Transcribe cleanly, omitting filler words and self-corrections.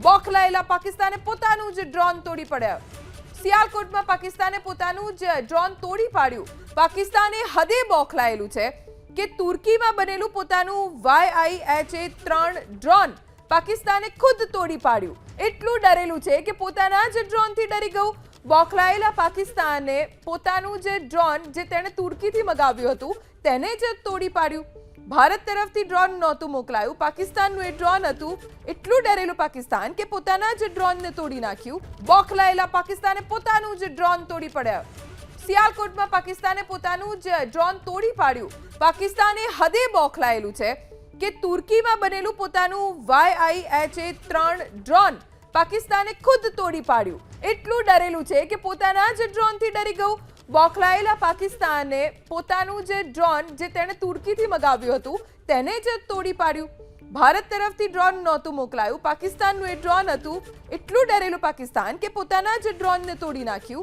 બોખલાયેલા પાકિસ્તાને પોતાનું જ ડ્રોન તોડી પાડ્યું। સિયાલકોટમાં પાકિસ્તાને પોતાનું જ ડ્રોન તોડી પાડ્યું। પાકિસ્તાને હદે બોખલાયેલું છે કે તુર્કીમાં બનેલું પોતાનું YIH-3 ડ્રોન પાકિસ્તાને ખુદ તોડી પાડ્યું। એટલું ડરેલું છે કે પોતાના જ ડ્રોનથી ડરી ગયું। બોખલાયેલા પાકિસ્તાને પોતાનું જે ડ્રોન જે તેણે તુર્કીથી મગાવ્યું હતું તેને જ તોડી પાડ્યું। ભારત તરફથી ડ્રોન નહોતું મોકલાયું, પાકિસ્તાનનું એ ડ્રોન હતું। એટલું ડરેલું પાકિસ્તાન કે પોતાના જ ડ્રોનને તોડી નાખ્યું। બોખલાયેલા પાકિસ્તાને પોતાનું જ ડ્રોન તોડી પાડ્યું। સિયાલકોટમાં પાકિસ્તાને પોતાનું જ ડ્રોન તોડી પાડ્યું। પાકિસ્તાને હદે બોખલાયેલું છે કે તુર્કીમાં બનેલું પોતાનું YIH-3 ડ્રોન પાકિસ્તાને ખુદ તોડી પાડ્યું। એટલું ડરેલું છે કે પોતાના જ ડ્રોનથી ડરી ગયું। બોખલાયેલા પાકિસ્તાને પોતાનું જે ડ્રોન જે તેણે તુર્કીથી મગાવ્યું હતું તેને જ તોડી પાડ્યું। ભારત તરફથી ડ્રોન નહોતું મોકલાયું, પાકિસ્તાનનું એ ડ્રોન હતું। એટલું ડરેલું પાકિસ્તાન કે પોતાના જ ડ્રોનને તોડી નાખ્યું।